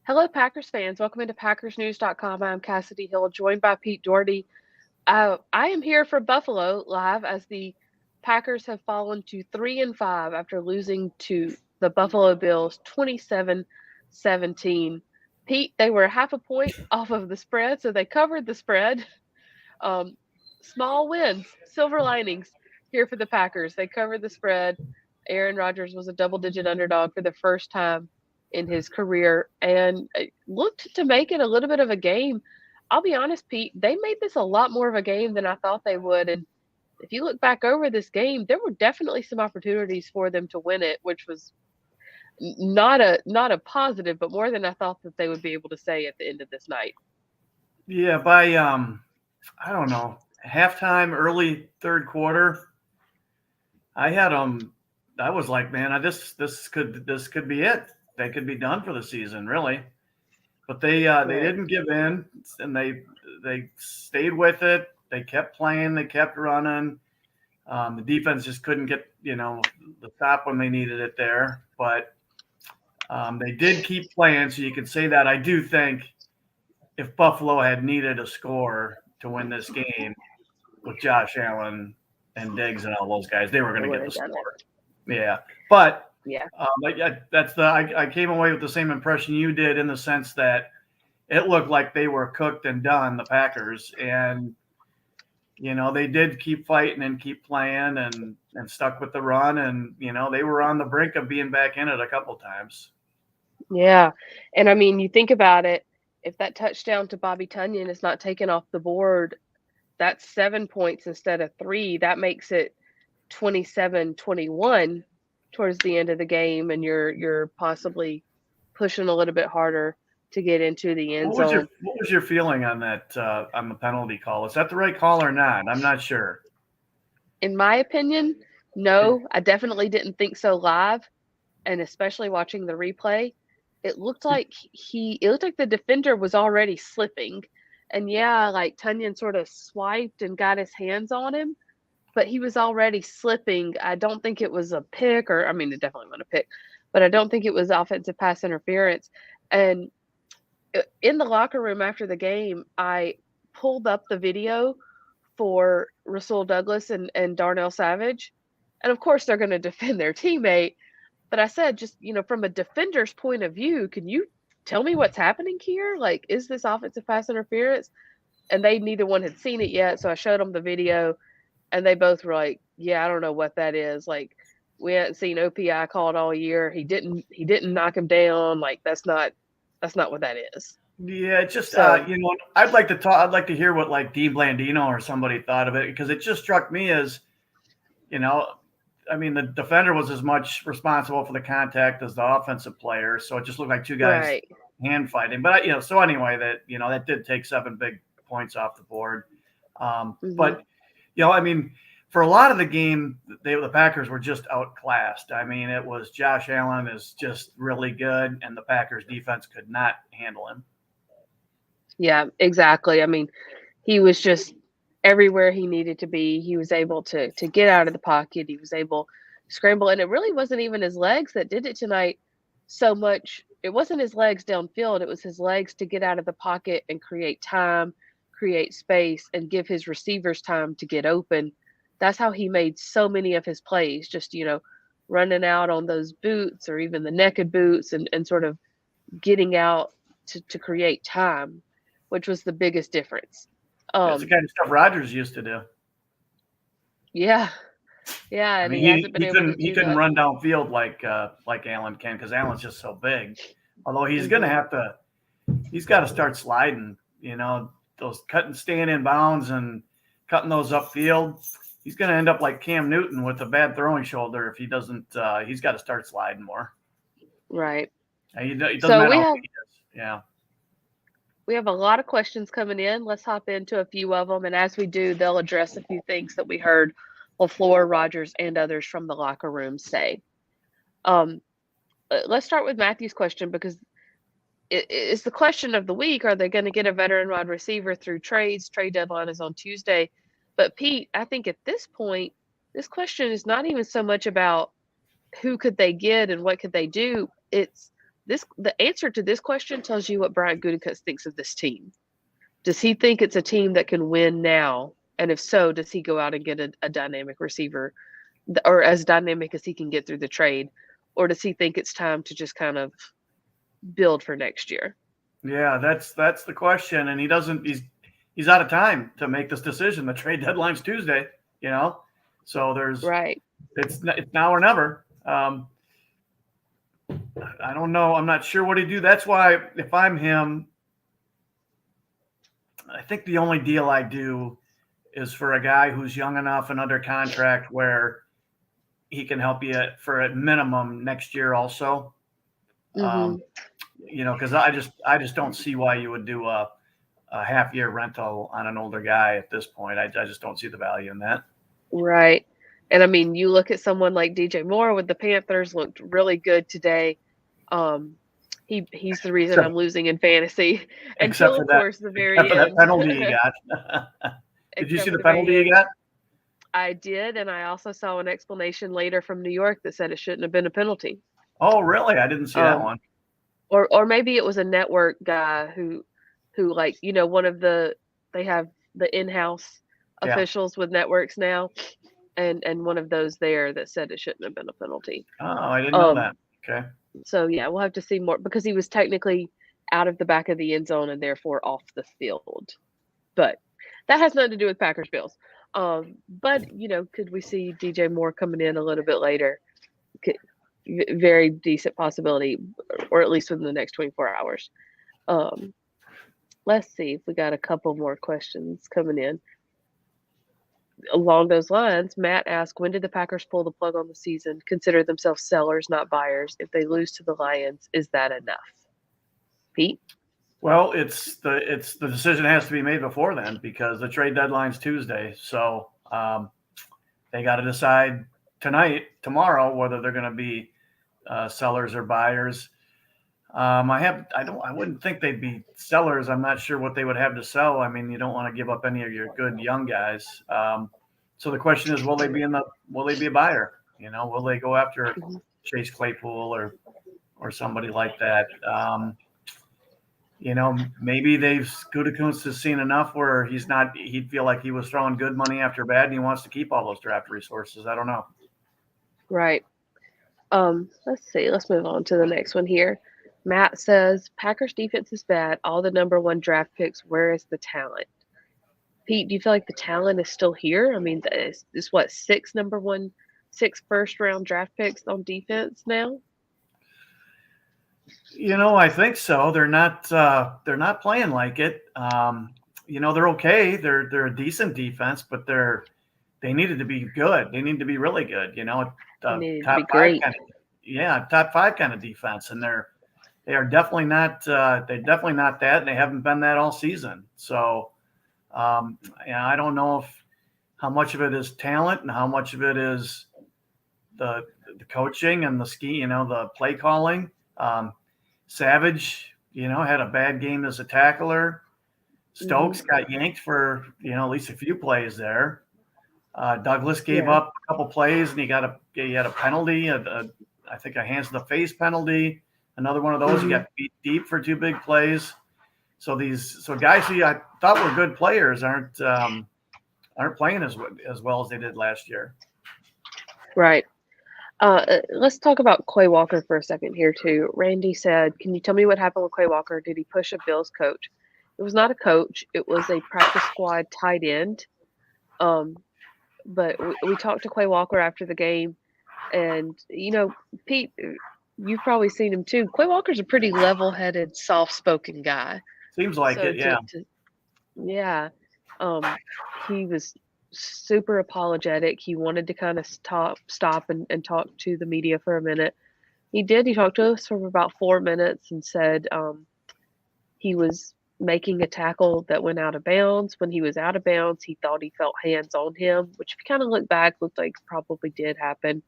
Hello, Packers fans. Welcome into PackersNews.com. I'm Kassidy Hill, joined by Pete Dougherty. I am here for Buffalo live as the Packers have fallen to 3-5 after losing to the Buffalo Bills 27-17. Pete, they were half a point off of the spread, so they covered the spread. Um, Small wins, silver linings here for the Packers. They covered the spread. Aaron Rodgers was a double-digit underdog for the first time in his career and looked to make it a little bit of a game. I'll be honest, Pete, they made this a lot more of a game than I thought they would. And if you look back over this game, there were definitely some opportunities for them to win it, which was not a positive, but more than I thought that they would be able to say at the end of this night. Yeah, by I don't know, halftime, early third quarter, I had I was like, man, this could be it. They could be done for the season, really. But they Right. didn't give in, and they stayed with it. They kept playing, they kept running. The defense just couldn't get the stop when they needed it there, but they did keep playing. So you could say that. I do think if Buffalo had needed a score to win this game with Josh Allen and Diggs and all those guys, they were going They to would get the have done it. score. Yeah, but Yeah. I came away with the same impression you did in the sense that it looked like they were cooked and done, the Packers, and they did keep fighting and keep playing and stuck with the run, and they were on the brink of being back in it a couple times. Yeah. And I mean, you think about it, if that touchdown to Bobby Tunyon is not taken off the board, that's 7 points instead of three. That makes it 27-21 towards the end of the game, and you're possibly pushing a little bit harder to get into the end zone. What was your feeling on that on the penalty call? Is that the right call or not? I'm not sure. In my opinion, no, I definitely didn't think so live, and especially watching the replay, it looked like the defender was already slipping. And yeah, like Tunyon sort of swiped and got his hands on him, but he was already slipping. I don't think it was a pick, or I mean, it definitely wasn't a pick, but I don't think it was offensive pass interference. And in the locker room after the game, I pulled up the video for Rasul Douglas and Darnell Savage. And of course, they're going to defend their teammate. But I said, just, from a defender's point of view, can you tell me what's happening here? Like, is this offensive pass interference? And they neither one had seen it yet. So I showed them the video, and they both were like, yeah, I don't know what that is. Like, we hadn't seen OPI called all year. He didn't knock him down. Like, that's not what that is. Yeah, it's just So I'd like to talk. I'd like to hear what like Dean Blandino or somebody thought of it because it just struck me as you know, I mean the defender was as much responsible for the contact as the offensive player, so it just looked like two guys right. hand fighting. But so anyway, that did take 7 big points off the board. Hmm. But I mean, for a lot of the game, the Packers were just outclassed. I mean, it was Josh Allen is just really good, and the Packers defense could not handle him. Yeah, exactly. I mean, he was just everywhere he needed to be. He was able to get out of the pocket. He was able to scramble, and it really wasn't even his legs that did it tonight so much. It wasn't his legs downfield. It was his legs to get out of the pocket and create time, create space, and give his receivers time to get open. That's how he made so many of his plays. Just running out on those boots or even the naked boots and sort of getting out to create time, which was the biggest difference. That's the Um, kind of stuff Rodgers used to do. yeah, yeah, I and mean, he hasn't been he able to couldn't he do couldn't that. run downfield like Allen can because Allen's just so big. Although Hmm. he's got to start sliding. Those staying in bounds and cutting those upfield. He's going to end up like Cam Newton with a bad throwing shoulder if he doesn't. He's got to start sliding more. Right. It doesn't So matter we how have big he is. Yeah. we have a lot of questions coming in. Let's hop into a few of them, and as we do, they'll address a few things that we heard LaFleur, Rogers, and others from the locker room say. Um, let's start with Matthew's question because it's the question of the week. Are they going to get a veteran wide receiver through trades? Trade deadline is on Tuesday. But Pete, I think at this point, this question is not even so much about who could they get and what could they do. It's the answer to this question tells you what Brian Gutekunst thinks of this team. Does he think it's a team that can win now? And if so, does he go out and get a dynamic receiver, or as dynamic as he can get through the trade? Or does he think it's time to just kind of build for next year? Yeah, that's the question. And he's out of time to make this decision. The trade deadline's Tuesday, so Right. it's now or never. I don't know. I'm not sure what he'd do. That's why if I'm him, I think the only deal I do is for a guy who's young enough and under contract where he can help you for at minimum next year also. Because I just don't see why you would do a half year rental on an older guy at this point. I just don't see the value in that. Right. And I mean, you look at someone like DJ Moore with the Panthers, looked really good today. He's the reason I'm losing in fantasy until, of course, the very end. That penalty you got. Did you see the penalty you got? I did, and I also saw an explanation later from New York that said it shouldn't have been a penalty. Oh, really? I didn't see that one. Or maybe it was a network guy who like, they have the in-house officials with networks now, and one of those there that said it shouldn't have been a penalty. Oh, I didn't know that. Okay. So yeah, we'll have to see more, because he was technically out of the back of the end zone and therefore off the field. But that has nothing to do with Packers Bills. But could we see DJ Moore coming in a little bit later? Very decent possibility, or at least within the next 24 hours. Let's see if we got a couple more questions coming in. Along those lines, Matt asked, when did the Packers pull the plug on the season, consider themselves sellers, not buyers? If they lose to the Lions, is that enough? Pete? Well, it's the decision has to be made before then, because the trade deadline's Tuesday. So they got to decide tomorrow, whether they're going to be sellers or buyers. I wouldn't think they'd be sellers. I'm not sure what they would have to sell. I mean, you don't want to give up any of your good young guys. So the question is, will they be a buyer? Will they go after Chase Claypool or somebody like that? Maybe Gutekunst has seen enough where he'd feel like he was throwing good money after bad, and he wants to keep all those draft resources. I don't know. Right. Let's see. Let's move on to the next one here. Matt says, Packers defense is bad. All the number one draft picks. Where is the talent? Pete, do you feel like the talent is still here? I mean, it's what, six first round draft picks on defense now? I think so. They're not playing like it. They're okay. They're a decent defense, but they needed to be good. They need to be really good. Top five top five kind of defense, and they are definitely not. They're definitely not that, and they haven't been that all season. So, I don't know how much of it is talent and how much of it is the coaching and the the play calling. Savage, had a bad game as a tackler. Stokes got yanked for at least a few plays there. Douglas gave up a couple plays, and he had a penalty. I think a hands to the face penalty. Another one of those. He got beat deep for two big plays. So guys who I thought were good players aren't playing as well as they did last year. Right. Let's talk about Quay Walker for a second here too. Randy said, "Can you tell me what happened with Quay Walker? Did he push a Bills coach?" It was not a coach. It was a practice squad tight end. But we talked to Quay Walker after the game, and Pete, you've probably seen him too. Quay Walker's a pretty level-headed, soft-spoken guy. Seems like it, yeah. Yeah. He was super apologetic. He wanted to kind of stop and talk to the media for a minute. He did. He talked to us for about 4 minutes and said he was making a tackle that went out of bounds. When he was out of bounds, he thought he felt hands on him, which if you kind of look back, looked like probably did happen.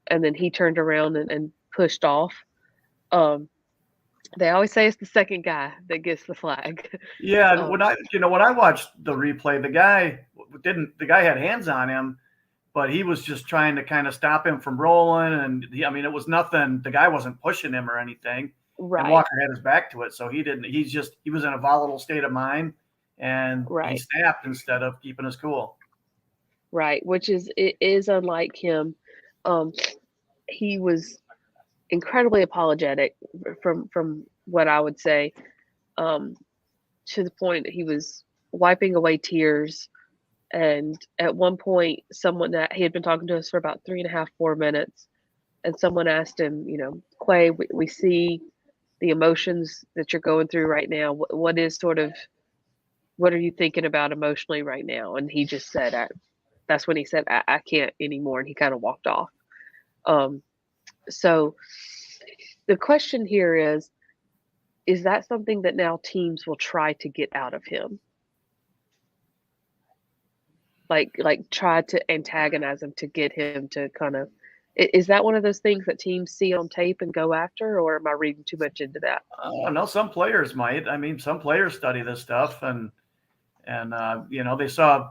And then he turned around and pushed off. They always say it's the second guy that gets the flag. Yeah, when I watched the replay, the guy had hands on him, but he was just trying to kind of stop him from rolling. And it was nothing. The guy wasn't pushing him or anything. and Right. Walker had his back to it, so he didn't. He was in a volatile state of mind, and he Right. snapped instead of keeping his cool. Right. Which is unlike him. Um, he was incredibly apologetic from what I would say, um, to the point that he was wiping away tears. And at one point, someone that he had been talking to us for about 3.5, 4 minutes, and someone asked him, Quay, we see the emotions that you're going through right now. What are you thinking about emotionally right now? And he just said, that's when he said, I can't anymore. And he kind of walked off. Um, so the question here is that something that now teams will try to get out of him? Like try to antagonize him to get him to kind of, is that one of those things that teams see on tape and go after, or am I reading too much into that? I know some players might. I mean, some players study this stuff, and they saw.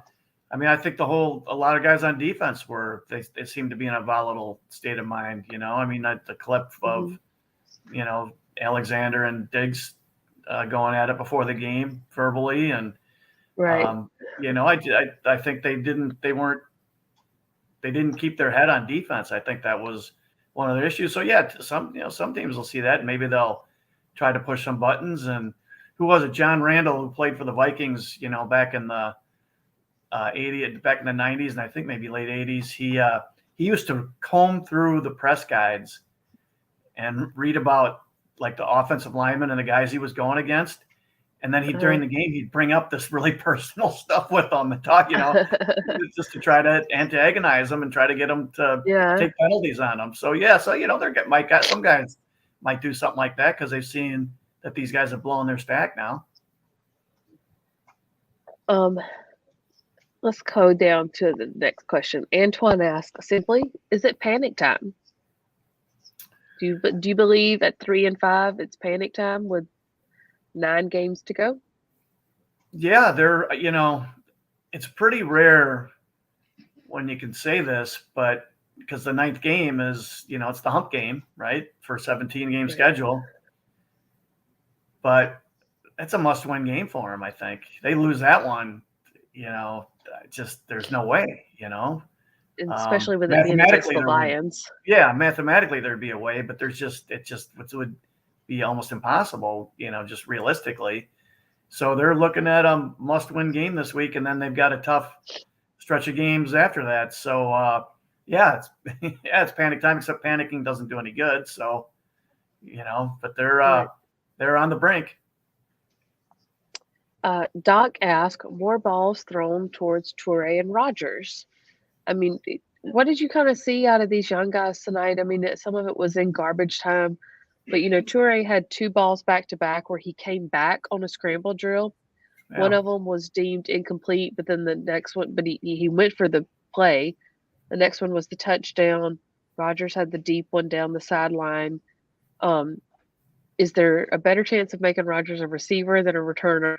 I mean, I think a lot of guys on defense they seem to be in a volatile state of mind. I mean, the clip of Mhm. Alexander and Diggs going at it before the game verbally, and Right. I think they didn't keep their head on defense. I think that was one of their issues. So yeah, some teams will see that, and maybe they'll try to push some buttons. And who was it? John Randall, who played for the Vikings, back in the back in the 90s, and I think maybe late 80s. He used to comb through the press guides and read about like the offensive linemen and the guys he was going against. And then during the game, he'd bring up this really personal stuff with them and talk, just to try to antagonize them and try to get them to Yeah. take penalties on them. So some guys might do something like that because they've seen that these guys are blowing their stack now. Let's go down to the next question. Antoine asks simply, is it panic time? Do you believe at 3-5 it's panic time with 9 games to go? Yeah, it's pretty rare when you can say this, but because the 9th game is, it's the hump game, right? For a 17-game schedule. But it's a must-win game for them, I think. They lose that one, just there's no way, And especially with it being against the Lions. Mathematically there'd be a way, but it would be almost impossible, just realistically. So they're looking at a must-win game this week, and then they've got a tough stretch of games after that. So it's panic time. Except panicking doesn't do any good. So but they're on the brink. Doc asked, more balls thrown towards Toure and Rogers. I mean, what did you kind of see out of these young guys tonight? I mean, some of it was in garbage time, but Toure had 2 balls back to back where he came back on a scramble drill. Yeah. One of them was deemed incomplete, but then the next one, but he went for the play. The next one was the touchdown. Rogers had the deep one down the sideline. Is there a better chance of making Rogers a receiver than a returner?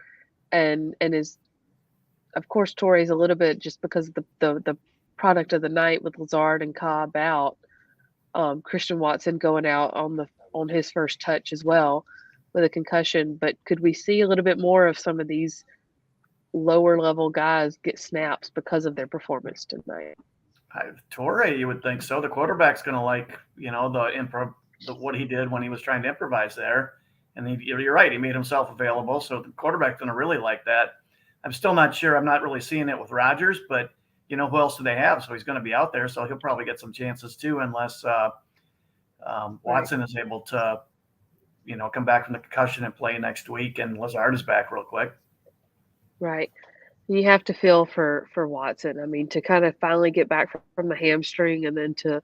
And is, of course, Torrey's a little bit just because of the product of the night with Lazard and Cobb out. Christian Watson going out on his first touch as well with a concussion. But could we see a little bit more of some of these lower level guys get snaps because of their performance tonight? Torrey, you would think so. The quarterback's going to like what he did when he was trying to improvise there. And you're right, he made himself available. So the quarterback's going to really like that. I'm still not sure. I'm not really seeing it with Rodgers, but who else do they have? So he's going to be out there. So he'll probably get some chances too, unless Watson is able to, come back from the concussion and play next week, and Lazard is back real quick. Right. You have to feel for Watson. I mean, to kind of finally get back from the hamstring and then to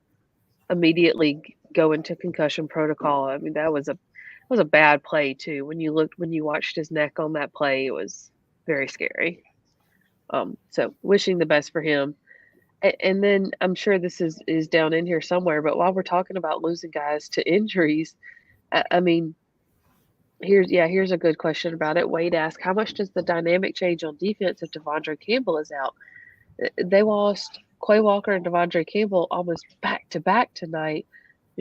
immediately go into concussion protocol. I mean, that was a bad play too. When you watched his neck on that play, it was very scary. So wishing the best for him. And then I'm sure this is down in here somewhere, but while we're talking about losing guys to injuries, I mean, here's a good question about it. Wade asked, how much does the dynamic change on defense if Devondre Campbell is out? They lost Quay Walker and Devondre Campbell almost back to back tonight.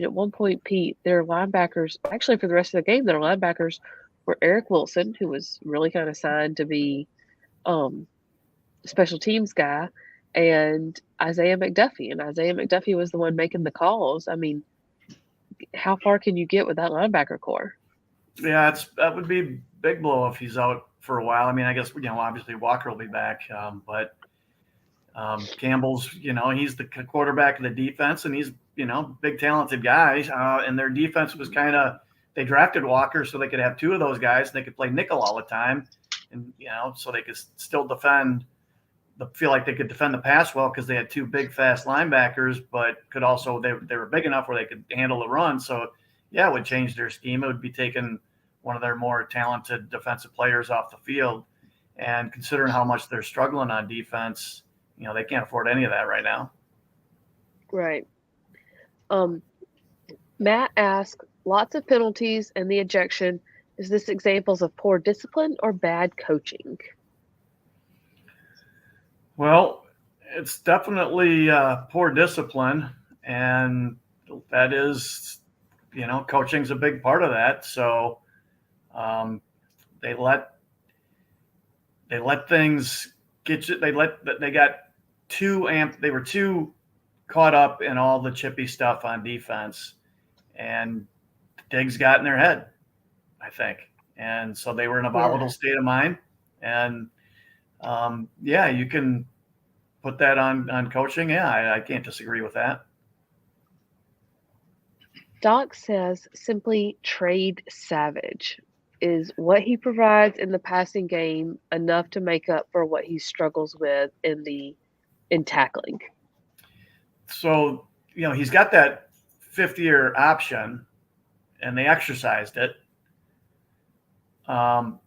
At one point, Pete, their linebackers, actually for the rest of the game, their linebackers were Eric Wilson, who was really kind of signed to be um, special teams guy, and Isaiah McDuffie. And Isaiah McDuffie was the one making the calls. I mean, how far can you get with that linebacker core? Yeah, that would be a big blow if he's out for a while. I mean, I guess, obviously Walker will be back, but Campbell's, he's the quarterback of the defense, and he's, big talented guy. And their defense was they drafted Walker so they could have two of those guys and they could play nickel all the time. And, so they could still feel like they could defend the pass well because they had two big, fast linebackers, but could also, they were big enough where they could handle the run. So, yeah, it would change their scheme. It would be taking one of their more talented defensive players off the field. And considering how much they're struggling on defense, they can't afford any of that right now. Right. Matt asked, lots of penalties and the ejection. Is this examples of poor discipline or bad coaching? Well, it's definitely poor discipline, and that is, coaching's a big part of that. So they let things get you. They were too caught up in all the chippy stuff on defense, and Diggs got in their head, I think, and so they were in a volatile state of mind. And you can put that on coaching. Yeah, I can't disagree with that. Doc says simply trade Savage. Is what he provides in the passing game enough to make up for what he struggles with in tackling? So, he's got that 5th-year option, and they exercised it. But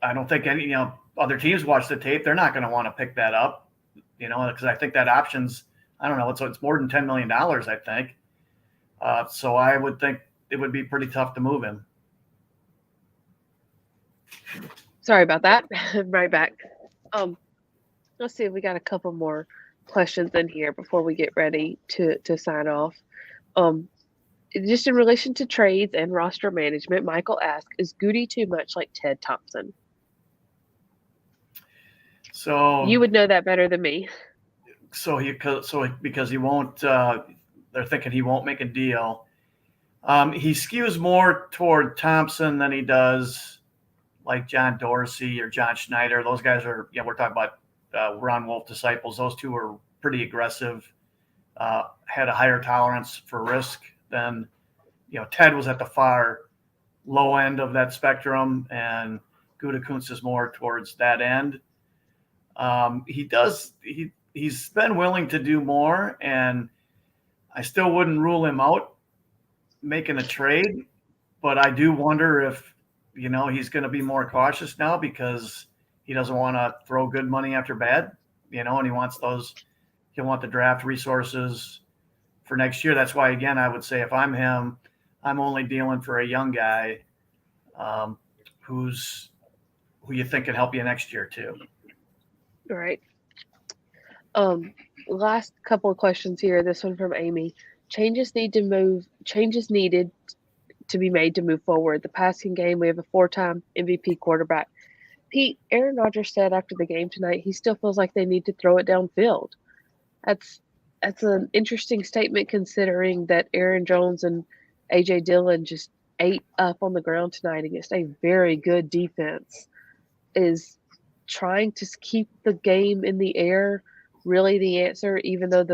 I don't think any, other teams watch the tape. They're not going to want to pick that up, because I think that option's, I don't know, it's more than $10 million, I think. So I would think it would be pretty tough to move him. Sorry about that. Right back. Let's see if we got a couple more questions in here before we get ready to sign off. Just in relation to trades and roster management, Michael asked, is Goody too much like Ted Thompson? So you would know that better than me. Because he won't, they're thinking he won't make a deal. He skews more toward Thompson than he does like John Dorsey or John Schneider. Those guys are, we're talking about Ron Wolf disciples. Those two are pretty aggressive, had a higher tolerance for risk than, Ted was at the far low end of that spectrum, and Gutekunst is more towards that end. He's been willing to do more, and I still wouldn't rule him out making a trade, but I do wonder if, he's going to be more cautious now because he doesn't want to throw good money after bad, and he'll want the draft resources for next year. That's why, again, I would say if I'm him, I'm only dealing for a young guy who you think can help you next year too. All right. Last couple of questions here. This one from Amy. Changes needed to be made to move forward. The passing game, we have a 4-time MVP quarterback. Pete, Aaron Rodgers said after the game tonight he still feels like they need to throw it downfield. That's an interesting statement considering that Aaron Jones and A.J. Dillon just ate up on the ground tonight against a very good defense. Is trying to keep the game in the air really the answer, even though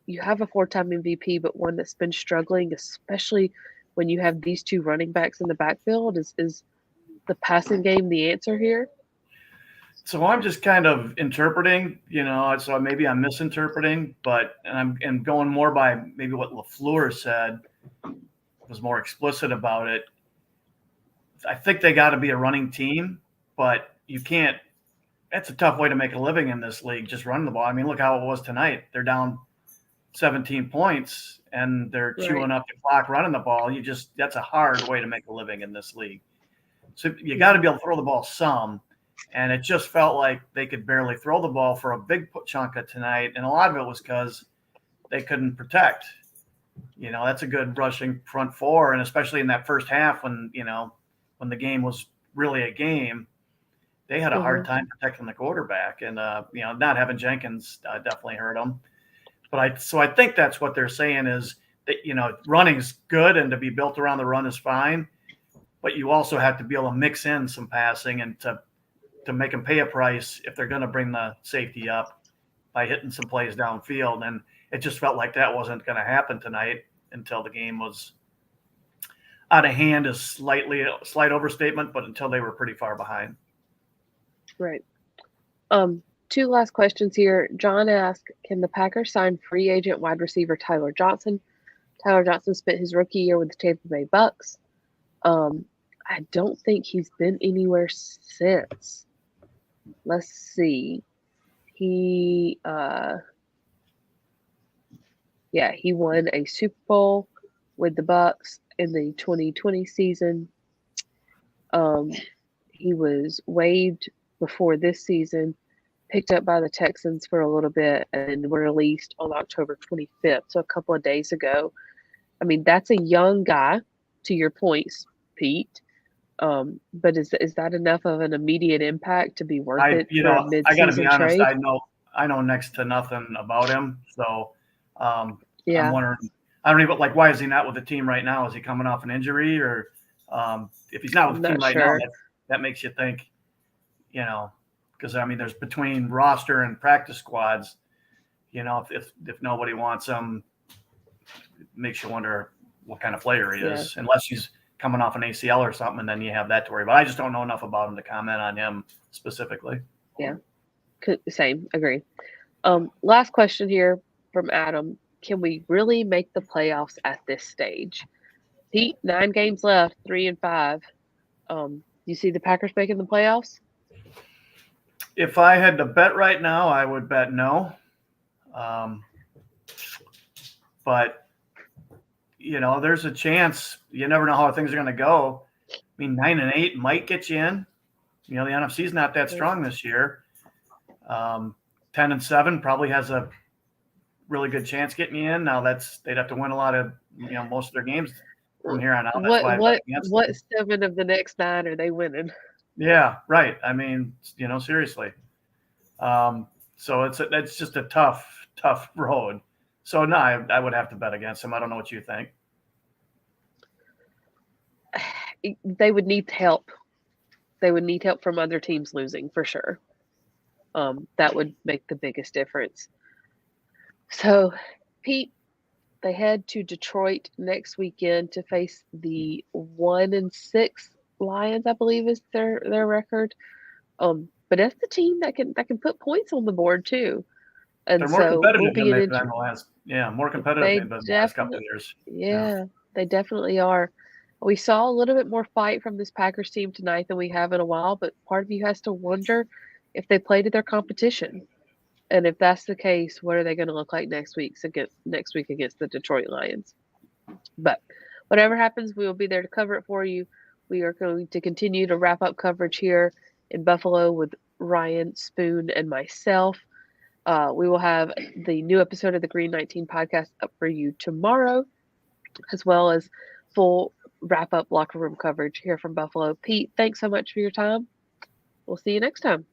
you have a 4-time MVP, but one that's been struggling, especially when you have these two running backs in the backfield? Is the passing game the answer here? So I'm just kind of interpreting, so maybe I'm misinterpreting, but I'm going more by maybe what LaFleur said, was more explicit about it. I think they got to be a running team, but you can't. That's a tough way to make a living in this league, just running the ball. I mean, look how it was tonight. They're down 17 points and they're chewing up the clock running the ball. That's a hard way to make a living in this league. So you got to be able to throw the ball some. And it just felt like they could barely throw the ball for a big chunk of tonight. And a lot of it was because they couldn't protect. That's a good rushing front four, and especially in that first half when the game was really a game, they had a hard time protecting the quarterback, and not having Jenkins definitely hurt them. But I think that's what they're saying is that running's good, and to be built around the run is fine, but you also have to be able to mix in some passing and to make them pay a price if they're going to bring the safety up by hitting some plays downfield. And it just felt like that wasn't going to happen tonight until the game was out of hand is a slight overstatement, but until they were pretty far behind. Right. Two last questions here. John asked, can the Packers sign free agent wide receiver Tyler Johnson? Tyler Johnson spent his rookie year with the Tampa Bay Bucks. I don't think he's been anywhere since. Let's see. He won a Super Bowl with the Bucks in the 2020 season. He was waived before this season, picked up by the Texans for a little bit, and were released on October 25th, so a couple of days ago. I mean, that's a young guy, to your points, Pete. But is that enough of an immediate impact to be worth it for a mid-season I got to be honest. trade? I know next to nothing about him, so Yeah. I'm wondering. I don't even why is he not with the team right now? Is he coming off an injury, or if he's not with the team right now, that makes you think, because there's between roster and practice squads, if nobody wants him, it makes you wonder what kind of player he is, unless he's coming off an ACL or something, and then you have that to worry about. I just don't know enough about him to comment on him specifically. Yeah, same, agree. Last question here from Adam. Can we really make the playoffs at this stage? Pete, 9 games left, 3-5. You see the Packers making the playoffs? If I had to bet right now, I would bet no. But there's a chance. You never know how things are going to go. 9-8 might get you in. The NFC's not that strong this year. 10-7 probably has a really good chance getting you in. Now they'd have to win a lot of most of their games from here on out. That's what 7 of the next 9 are they winning? Yeah, right. Seriously. So it's just a tough road. So no, I would have to bet against him. I don't know what you think. They would need help. They would need help from other teams losing for sure. That would make the biggest difference. So, Pete, they head to Detroit next weekend to face the 1-6 Lions, I believe is their record. But that's the team that can put points on the board too. And they're more competitive we'll be than they've been the last. Yeah, more competitive than the last couple of years. Yeah, they definitely are. We saw a little bit more fight from this Packers team tonight than we have in a while, but part of you has to wonder if they play to their competition. And if that's the case, what are they going to look like next week against the Detroit Lions? But whatever happens, we will be there to cover it for you. We are going to continue to wrap up coverage here in Buffalo with Ryan, Spoon, and myself. We will have the new episode of the Green 19 podcast up for you tomorrow, as well as full wrap-up locker room coverage here from Buffalo. Pete, thanks so much for your time. We'll see you next time.